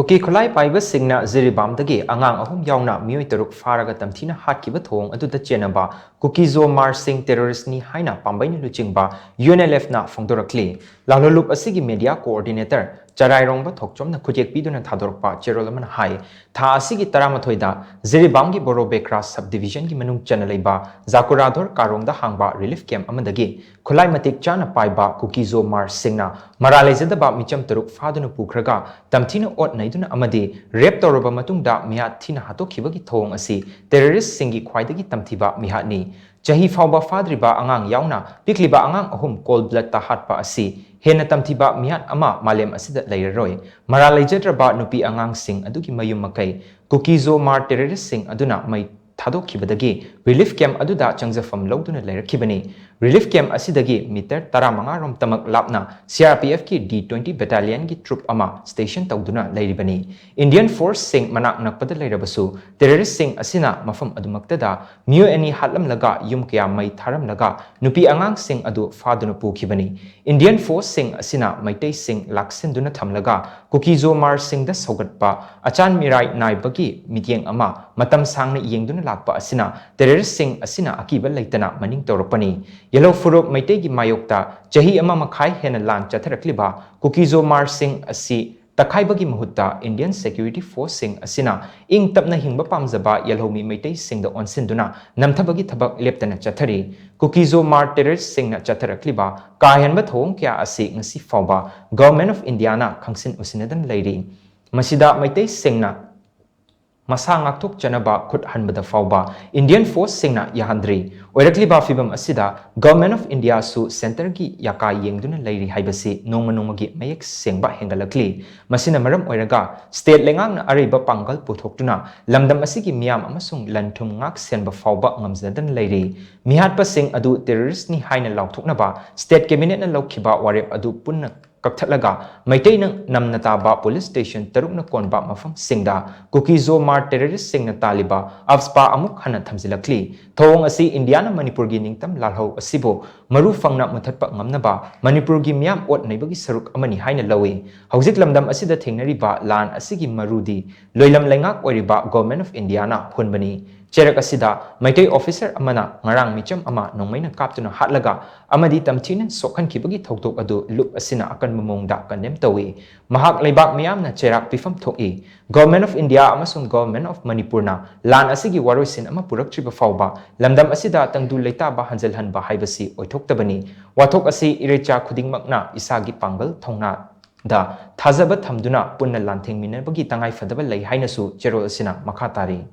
Kuki khutlai paiba singna Jiribam dagi angang ahum yaona meeoi taruk Pharaga tamthina Hatkhiba Thouong Aduda Chennaba Kuki Zo Hmar sing terrorist ni haina Pambei ni luchingba UNLF na phongdorakli lalolup asigi media coordinator Charairongba thokchomna khujek piduna thadorpa cherolaman hai tha asigi taramathoida Jiribam gi borobekra subdivision gi manung chanalaiba Zakuradhor karongda hangba relief camp amadagi khulai matik chana paiba Kuki Zo Hmar singna maralezadaba Meecham taruk faduna pukhraga tamthina ot naiduna amadi rep toraba matungda mihat thina hatkhiba thouong asi terrorist singi khwaidagi tamthiba mihatni chahi fawba fadriba angang yaona pikliba angang ahum cold blood ta hatpa asi hena tamthiba mihat ama malem asida leiraroi maralaijadraba nupi angang sing adugi mayum makai Kuki Zo Hmar terrorist sing aduna mai thadokkhibadagi relief camp aduda changjafam loduna leirakhibani relief camp asidagi meter 15 rom tamak lapna CRPF ki D20 battalion ki troop ama station tawduna leiribani Indian force sing manak nakpada leirabasu terrorist sing asina mafam adumaktada meeoi ani hatlam laga yum kya mai tharam laga nupi angang sing adu faduna pukhibani Indian force sing asina maitai sing laksinduna thamlaga Kuki Zo Hmar sing da saugatpa achan mirai naibagi mityeng ama matam sangna yengduna lakpa asina terrorist sing asina akiba leitana maning torapani yellow furup maitai gi mayokta chahi ama makhai hena lan chatharakliba Kuki Zo Hmar sing asi takhaibagi mahutta Indian security force sing asina ing tapna hingba pamjaba yelhomi maitai sing da onsinduna namthabagi thabak leptana chathari Kuki Zo Hmar terrorist sing na chatharakliba kahenba thong kya asi ngasi fawba government of India na khangsin usinadan leiri masida maitai sing na masa ngakthok chanaba khut hanbada fawba Indian force singna yahandri oirakliba fibam asida government of India su center gi yaka yengduna leiri haibasi nongmanongmagi mayek sengba hengalakli masina maram oiraga state lengangna ariba pangal puthokduna lamdam asigi miyam amasung lanthum ngak senba fawba ngamjadan leiri mihatpa sing adu terrorist ni haina lauthoknaba state cabinet na lokhiba warep adu punna Kaktalaga, Maitai nang namnataba police station tarukna konba mafam singda, Kuki Zo Hmar terrorist sing na taliba, avspa amuk hana thamsilakli. Thouong asi Indiana Manipur gi ningtam lalho asibo, maru fangna muthatpa ngamnaba, Manipur gi miyam ot naibagi saruk amani haina lawi. Hauzik lamdam asida thengnariba lan asigi marudi, loilam lengak oiriba government of Indiana hunbani. Cherak asida maitai officer amana ngarang Meecham ama nongmaina kaptuna hatlaga amadi tamthina sokhankhibagi thoktok adu lup asina akan mamongda kandem tawi mahak leibak miyamna cherak pifam thoki government of India amasung government of Manipur na lan asigi waroisin ama puraktriba fawba lamdam asida tangdu leitaba hanjalhanba haibasi oithoktabani wathok asi irecha khudingmakna isagi pangal thongna da thajaba thamduna punna lanthengminabagi tangai fadaba lei hainasu cherol asina makha tari